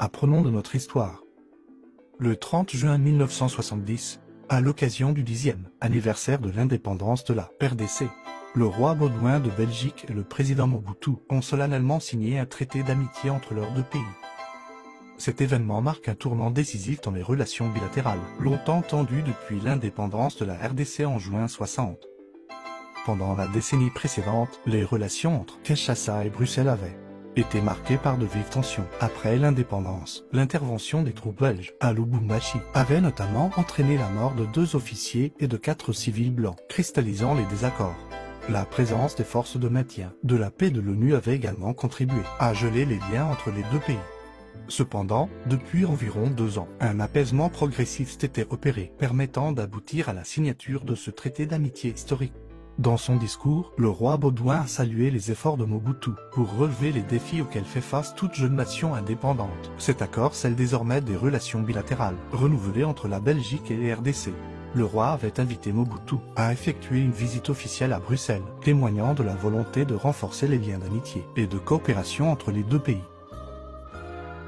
Apprenons de notre histoire. Le 30 juin 1970, à l'occasion du 10e anniversaire de l'indépendance de la RDC, le roi Baudouin de Belgique et le président Mobutu ont solennellement signé un traité d'amitié entre leurs deux pays. Cet événement marque un tournant décisif dans les relations bilatérales, longtemps tendues depuis l'indépendance de la RDC en juin 60. Pendant la décennie précédente, les relations entre Kinshasa et Bruxelles avaient été marquées par de vives tensions. Après l'indépendance, l'intervention des troupes belges à Lubumbashi avait notamment entraîné la mort de 2 officiers et de 4 civils blancs, cristallisant les désaccords. La présence des forces de maintien de la paix de l'ONU avait également contribué à geler les liens entre les deux pays. Cependant, depuis environ 2 ans, un apaisement progressif s'était opéré, permettant d'aboutir à la signature de ce traité d'amitié historique. Dans son discours, le roi Baudouin a salué les efforts de Mobutu pour relever les défis auxquels fait face toute jeune nation indépendante. Cet accord scelle désormais des relations bilatérales, renouvelées entre la Belgique et les RDC. Le roi avait invité Mobutu à effectuer une visite officielle à Bruxelles, témoignant de la volonté de renforcer les liens d'amitié et de coopération entre les deux pays.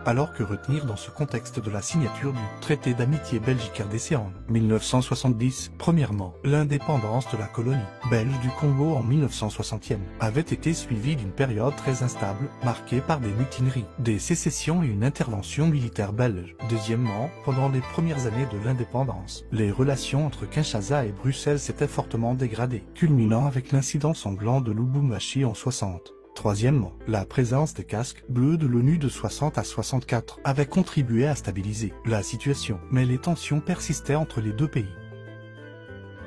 Alors que retenir dans ce contexte de la signature du traité d'amitié Belgique-RDC en 1970? Premièrement, l'indépendance de la colonie belge du Congo en 1960 avait été suivie d'une période très instable, marquée par des mutineries, des sécessions et une intervention militaire belge. Deuxièmement, pendant les premières années de l'indépendance, les relations entre Kinshasa et Bruxelles s'étaient fortement dégradées, culminant avec l'incident sanglant de Lubumbashi en 60. Troisièmement, la présence des casques bleus de l'ONU de 60 à 64 avait contribué à stabiliser la situation, mais les tensions persistaient entre les deux pays.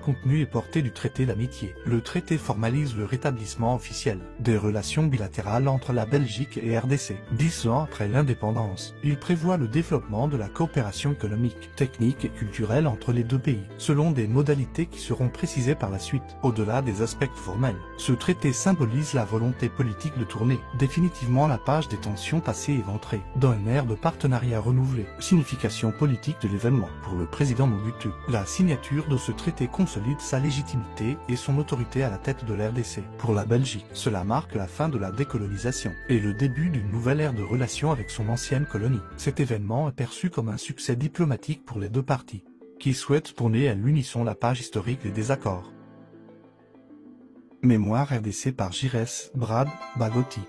Contenu et portée du traité d'amitié. Le traité formalise le rétablissement officiel des relations bilatérales entre la Belgique et RDC. 10 ans après l'indépendance, il prévoit le développement de la coopération économique, technique et culturelle entre les deux pays, selon des modalités qui seront précisées par la suite. Au-delà des aspects formels, ce traité symbolise la volonté politique de tourner définitivement la page des tensions passées et éventrées, dans un ère de partenariat renouvelé. Signification politique de l'événement. Pour le président Mobutu, la signature de ce traité consolide sa légitimité et son autorité à la tête de l'RDC. Pour la Belgique, cela marque la fin de la décolonisation et le début d'une nouvelle ère de relations avec son ancienne colonie. Cet événement est perçu comme un succès diplomatique pour les deux parties, qui souhaitent tourner à l'unisson la page historique des désaccords. Mémoire RDC par Gires Brad Bagotti.